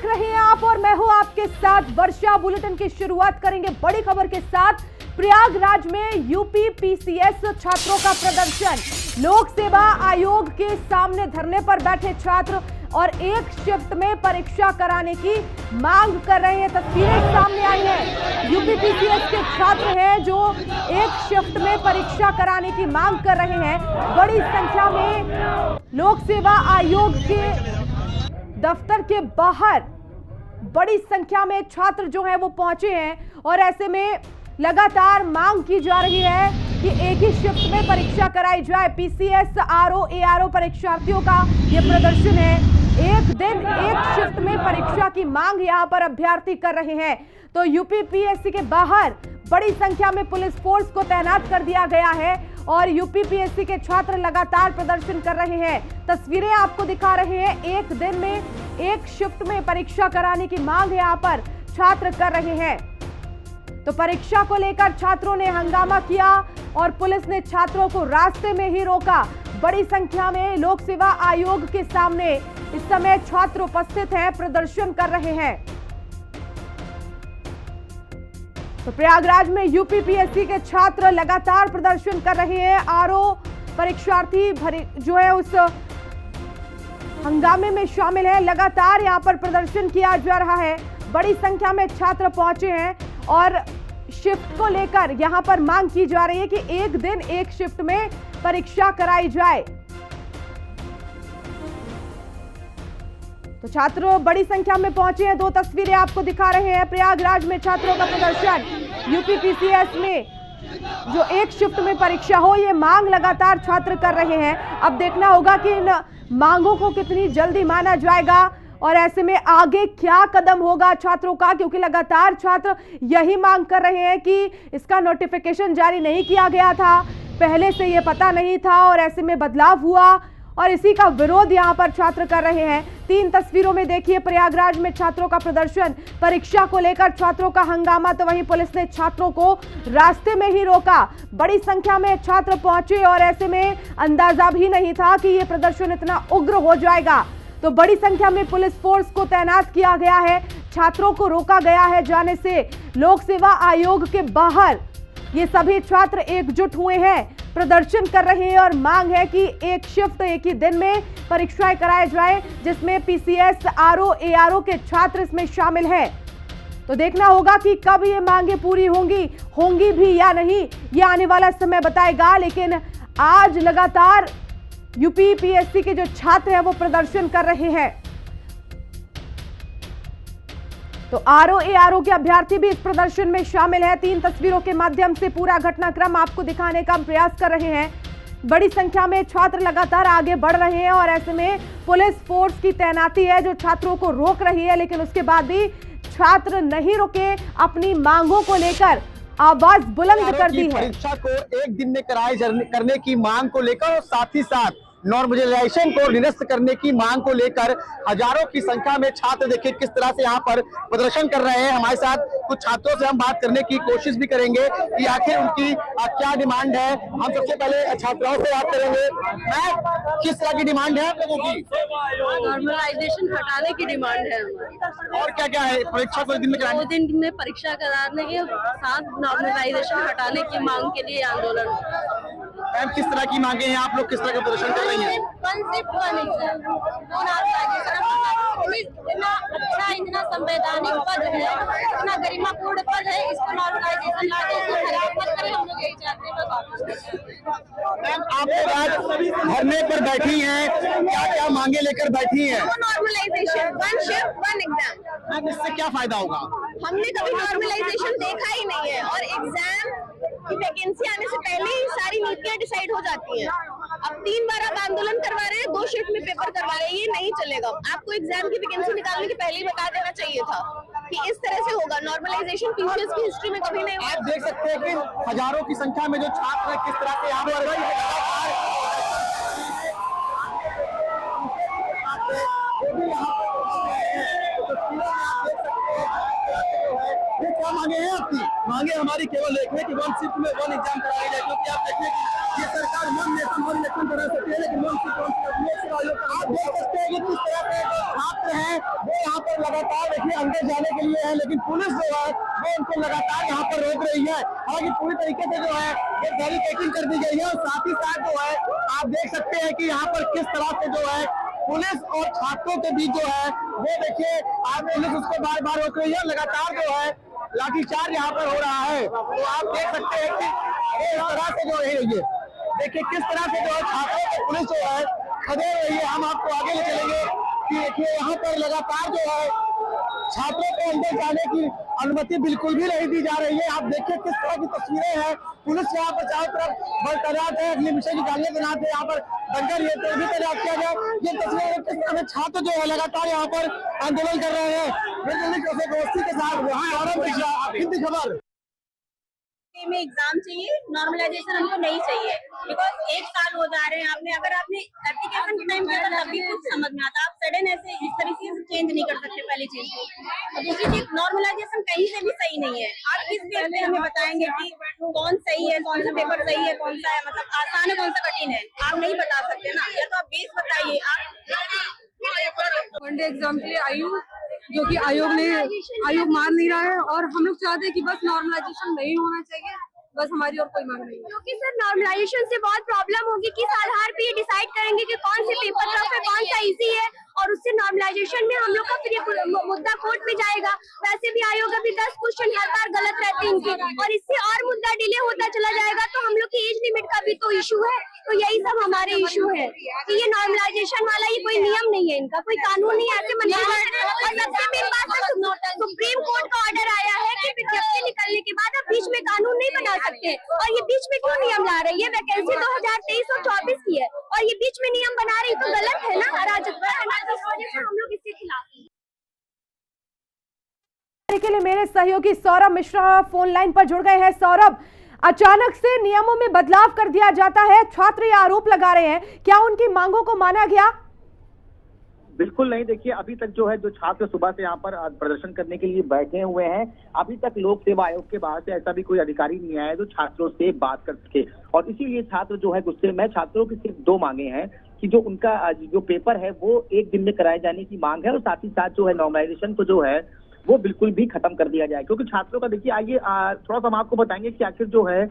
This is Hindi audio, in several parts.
रहे हैं आप और मैं हूं आपके साथ वर्षा। बुलेटिन की शुरुआत करेंगे बड़ी खबर के साथ। प्रयागराज में यूपी पीसीएस छात्रों का प्रदर्शन। लोक सेवा आयोग के सामने धरने पर बैठे छात्र और एक शिफ्ट में परीक्षा कराने की मांग कर रहे हैं। तस्वीरें सामने आई हैं। यूपी पीसीएस के छात्र हैं जो एक शिफ्ट में परीक्षा कराने की मांग कर रहे हैं। बड़ी संख्या में लोक सेवा आयोग के दफ्तर के बाहर बड़ी संख्या में छात्र जो हैं वो पहुंचे हैं और ऐसे में लगातार मांग की जा रही है कि एक ही शिफ्ट में परीक्षा कराई जाए। पीसीएस आरओ एआरओ परीक्षार्थियों का ये प्रदर्शन है। एक दिन एक शिफ्ट में परीक्षा की मांग यहां पर अभ्यर्थी कर रहे हैं। तो यूपी पीएससी के बाहर बड़ी संख्या में पुलिस फोर्स को तैनात कर दिया गया है और यूपी पीएससी के छात्र लगातार प्रदर्शन कर रहे हैं। तस्वीरें आपको दिखा रहे हैं। एक दिन में एक शिफ्ट में परीक्षा कराने की मांग यहां पर छात्र कर रहे हैं। तो परीक्षा को लेकर छात्रों ने हंगामा किया और पुलिस ने छात्रों को रास्ते में ही रोका। बड़ी संख्या में लोक सेवा आयोग के सामने इस समय छात्र उपस्थित हैं, प्रदर्शन कर रहे हैं। तो प्रयागराज में यूपी पीएससी के छात्र लगातार प्रदर्शन कर रहे हैं। आरओ परीक्षार्थी जो है उस हंगामे में शामिल है। लगातार यहां पर प्रदर्शन किया जा रहा है। बड़ी संख्या में छात्र पहुंचे हैं और शिफ्ट को लेकर यहां पर मांग की जा रही है कि एक दिन एक शिफ्ट में परीक्षा कराई जाए। तो छात्र बड़ी संख्या में पहुंचे हैं। दो तस्वीरें आपको दिखा रहे हैं। प्रयागराज में छात्रों का प्रदर्शन। यूपी पीसीएस में जो एक शिफ्ट में परीक्षा हो, ये मांग लगातार छात्र कर रहे हैं। अब देखना होगा कि इन मांगों को कितनी जल्दी माना जाएगा और ऐसे में आगे क्या कदम होगा छात्रों का, क्योंकि लगातार छात्र यही मांग कर रहे हैं कि इसका नोटिफिकेशन जारी नहीं किया गया था, पहले से ये पता नहीं था और ऐसे में बदलाव हुआ और इसी का विरोध यहां पर छात्र कर रहे हैं। तीन तस्वीरों में देखिए प्रयागराज में छात्रों का प्रदर्शन, परीक्षा को लेकर छात्रों का हंगामा, तो वहीं पुलिस ने छात्रों को रास्ते में ही रोका। बड़ी संख्या में छात्र पहुंचे और ऐसे में अंदाजा भी नहीं था कि यह प्रदर्शन इतना उग्र हो जाएगा। तो बड़ी संख्या में पुलिस फोर्स को तैनात किया गया है। छात्रों को रोका गया है जाने से। लोक सेवा आयोग के बाहर ये सभी छात्र एकजुट हुए हैं, प्रदर्शन कर रहे हैं और मांग है कि एक शिफ्ट एक ही दिन में परीक्षाएं कराई जाए, जिसमें पीसीएस आरओ एआरओ के छात्र इसमें शामिल हैं। तो देखना होगा कि कब ये मांगे पूरी होंगी भी या नहीं, ये आने वाला समय बताएगा। लेकिन आज लगातार यूपी पीएससी के जो छात्र हैं वो प्रदर्शन कर रहे हैं। तो आरओ एआरओ के अभ्यर्थी भी इस प्रदर्शन में शामिल है। तीन तस्वीरों के माध्यम से पूरा घटनाक्रम आपको दिखाने का प्रयास कर रहे हैं। बड़ी संख्या में छात्र लगातार आगे बढ़ रहे हैं और ऐसे में पुलिस फोर्स की तैनाती है जो छात्रों को रोक रही है, लेकिन उसके बाद भी छात्र नहीं रुके। अपनी मांगों को लेकर आवाज बुलंद कर दी है। परीक्षा को एक दिन में करने की मांग को लेकर और साथ ही साथ नॉर्मलाइजेशन को निरस्त करने की मांग को लेकर हजारों की संख्या में छात्र देखिए किस तरह से यहाँ पर प्रदर्शन कर रहे हैं। हमारे साथ कुछ छात्रों से हम बात करने की कोशिश भी करेंगे कि आखिर उनकी क्या डिमांड है। हम सबसे पहले छात्राओं से बात करेंगे। मैं किस तरह की डिमांड है आप लोगों की? नॉर्मलाइजेशन हटाने की डिमांड है हमारी। और क्या क्या है? परीक्षा को एक दिन में कराने, 2 दिन में परीक्षा कराने के साथ नॉर्मलाइजेशन हटाने की मांग के लिए आंदोलन। मैम किस तरह की मांगे हैं आप लोग, किस तरह का प्रदर्शन कर रही हैं? इतना अच्छा, इतना संवैधानिक पद है, इतना गरिमापूर्ण पद है, इसको नॉर्मलाइजेशन ला के इसको खराब मत करें। हम लोग यही चाहते हैं। मैम आप लोग आज धरने पर बैठी हैं, क्या क्या मांगे लेकर बैठी हैं? Normalisation, 1 shift 1 exam. मैम इससे क्या फायदा होगा? हमने कभी नॉर्मलाइजेशन देखा ही नहीं है और एग्जाम की वैकेंसी आने से पहले ही सारी नीतियां डिसाइड हो जाती हैं। अब 3 बार आप आंदोलन करवा रहे हैं, 2 शिफ्ट में पेपर करवा रहे हैं, ये नहीं चलेगा। आपको एग्जाम की वैकेंसी निकालने के पहले ही बता देना चाहिए था कि इस तरह से होगा। नॉर्मलाइजेशन पीसीएस की हिस्ट्री में कभी नहीं हुआ। आप देख सकते हैं कि हजारों की संख्या में जो छात्र हैं किस तरह से यहाँ पर क्या मांगे हैं आपकी? मांगे हमारी केवल एक है कि वन शिफ्ट में वन एग्जाम कराया जाए, क्योंकि आप देखिए कि ये सरकार वन नेशन वन इलेक्शन करा सकती है, लेकिन वन शिफ्ट आप देख सकते हैं कि किस तरह के जो छात्र हैं वो यहाँ पर लगातार देखिए अंदर जाने के लिए है, लेकिन पुलिस जो है वो उनको लगातार यहाँ पर रोक रही है। हालांकि पूरी तरीके से जो है ये बैरिकेडिंग कर दी गई है, और साथ ही साथ जो है आप देख सकते हैं कि यहाँ पर किस तरह से जो है पुलिस और छात्रों के बीच जो है वो देखिए आज पुलिस उसको बार बार रोक रही है, लगातार जो है लाठीचार्ज यहाँ पर हो रहा है। तो आप देख सकते हैं कि इस तरह से जो है ये देखिए किस तरह से जो है छात्रों को पुलिस जो है खदेड़ रही है। हम आपको आगे ले चलेंगे कि देखिए यहाँ पर लगातार जो है छात्रों को अंदर जाने की अनुमति बिल्कुल भी नहीं दी जा रही है। आप देखिए किस तरह की तस्वीरें हैं, पुलिस यहाँ पर चारों तरफ बल तैनात है, अगली विषय निकालने के नाते यहाँ पर बंकर ये भी तैनात किया गया। ये तस्वीरें किस तरह छात्र जो है लगातार यहाँ पर आंदोलन कर रहे हैं दोस्ती के साथ। वहाँ आरंभ हिंदी खबर में एग्जाम चाहिए, नॉर्मलाइजेशन हमको नहीं चाहिए, बिकॉज 1 साल हो जा रहे हैं। आपने एप्लीकेशन के टाइम किया था तभी कुछ समझ में आता, आप सडन ऐसे इस तरीके से चेंज नहीं कर सकते पहली चीज को। और दूसरी चीज नॉर्मलाइजेशन कहीं से भी सही नहीं है। आप किस पेपर में हमें बताएंगे कि कौन सही है, कौन सा पेपर सही है, कौन सा है मतलब आसान है, कौन सा कठिन है, आप नहीं बता सकते ना। या तो आप बेस बताइए। आप वनडे एग्जाम के लिए आयु जो कि आयोग मान नहीं रहा है, और हम लोग चाहते हैं कि बस नॉर्मलाइजेशन नहीं होना चाहिए, बस हमारी और कोई मांग नहीं है। क्योंकि सर नॉर्मलाइजेशन से बहुत प्रॉब्लम होगी कि साल हर पे ये डिसाइड करेंगे कि कौन से पेपर टफ है, कौन सा इजी है, और उससे नॉर्मलाइजेशन में हम लोग का फिर ये मुद्दा कोर्ट में जाएगा। वैसे भी आयोग अभी 10 क्वेश्चन हर बार गलत रहते हैं इनके, और इससे और मुद्दा डिले होता चला जाएगा। तो हम लोग की एज लिमिट का भी तो इशू है। तो यही सब हमारे इशू है कि ये नॉर्मलाइजेशन वाला ये कोई नियम नहीं है, इनका कोई कानून नहीं ऐसे मना। और सबसे मेन बात सुप्रीम कोर्ट का ऑर्डर आया है कि विज्ञप्ति निकलने के बाद आप बीच में कानून नहीं बना सकते। और ये बीच में क्यों नियम ला रही है? वैकेंसी 2023 और 24 की है, और ये बीच में नियम बना रही तो गलत है ना, अराजकता है ना। इस वजह से हम लोग इसके खिलाफ हैं। के लिए मेरे सहयोगी सौरभ मिश्रा फोन लाइन पर जुड़ गए हैं। सौरभ, अचानक से नियमों में बदलाव कर दिया जाता है, छात्र ये आरोप लगा रहे हैं, क्या उनकी मांगों को माना गया? बिल्कुल नहीं। देखिए अभी तक जो है जो छात्र सुबह से यहाँ पर प्रदर्शन करने के लिए बैठे हुए हैं, अभी तक लोक सेवा आयोग के बाहर से ऐसा भी कोई अधिकारी नहीं आया जो छात्रों से बात कर सके, और इसीलिए छात्र जो है गुस्से में। छात्रों की सिर्फ 2 मांगे हैं कि जो उनका जो पेपर है वो 1 दिन में कराए जाने की मांग है, और साथ ही साथ जो है नॉर्मलाइजेशन को जो है वो बिल्कुल भी खत्म कर दिया जाए। क्योंकि छात्रों का देखिए आइए थोड़ा सा हम आपको बताएंगे कि आखिर जो है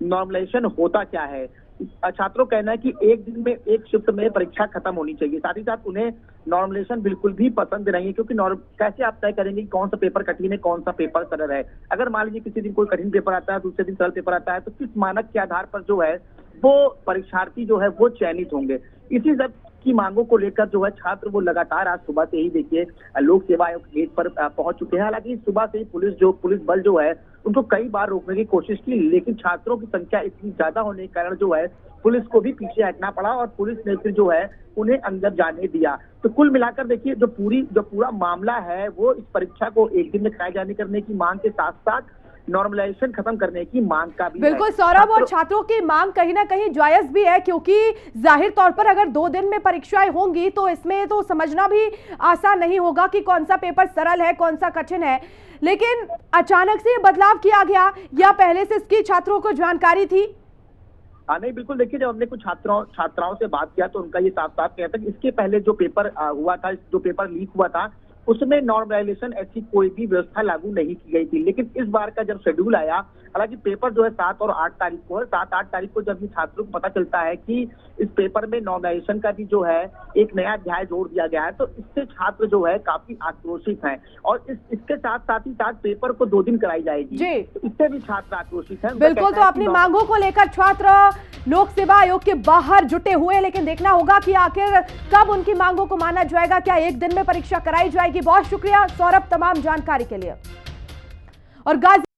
नॉर्मलाइजेशन होता क्या है। छात्रों का कहना है कि 1 दिन में 1 शिफ्ट में परीक्षा खत्म होनी चाहिए। साथ ही साथ उन्हें नॉर्मलाइजेशन बिल्कुल भी पसंद नहीं है, क्योंकि कैसे आप तय करेंगे कि कौन सा पेपर कठिन है, कौन सा पेपर सरल है। अगर मान लीजिए किसी दिन कोई कठिन पेपर आता है, दूसरे दिन सरल पेपर आता है, तो किस मानक के आधार पर जो है वो परीक्षार्थी जो है वो चयनित होंगे। इसी सब की मांगों को लेकर जो है छात्र वो लगातार आज सुबह से ही देखिए लोक सेवा आयोग गेट पर पहुंच चुके हैं। हालांकि सुबह से ही पुलिस बल जो है उनको कई बार रोकने की कोशिश की, लेकिन छात्रों की संख्या इतनी ज्यादा होने के कारण जो है पुलिस को भी पीछे हटना पड़ा, और पुलिस ने फिर जो है उन्हें अंदर जाने दिया। तो कुल मिलाकर देखिए जो पूरा मामला है वो इस परीक्षा को 1 दिन में कराए जाने करने की मांग के साथ साथ नॉर्मलाइजेशन खत्म करने की मांग का भी बिल्कुल सौरभ, और छात्रों की मांग कहीं ना कहीं जायज भी है, क्योंकि जाहिर तौर पर अगर 2 दिन में परीक्षाएं होंगी तो इसमें तो समझना भी आसान नहीं होगा कि कौन सा पेपर सरल है, कौन सा कठिन है। लेकिन अचानक से ये बदलाव किया गया या पहले से इसकी छात्रों को जानकारी थी? नहीं, बिल्कुल। देखिए जब हमने कुछ छात्राओं से बात किया तो उनका ये साफ साफ कहता है कि इसके पहले जो पेपर हुआ था, जो पेपर लीक हुआ था, उसमें नॉर्मलाइजेशन ऐसी कोई भी व्यवस्था लागू नहीं की गई थी। लेकिन इस बार का जब शेड्यूल आया, हालांकि पेपर जो है 7 और 8 तारीख को है, 7-8 तारीख को जब ये छात्रों को पता चलता है कि इस पेपर में नॉर्मलाइजेशन का भी जो है एक नया अध्याय जोड़ दिया गया है, तो इससे छात्र जो है काफी आक्रोशित हैं। और इसके साथ ही पेपर को 2 दिन कराई जाएगी, तो इससे भी छात्र आक्रोशित हैं। बिल्कुल, तो अपनी मांगों को लेकर छात्र लोक सेवा आयोग के बाहर जुटे हुए, लेकिन देखना होगा कि आखिर कब उनकी मांगों को माना जाएगा, क्या 1 दिन में परीक्षा कराई जाएगी। बहुत शुक्रिया सौरभ तमाम जानकारी के लिए। और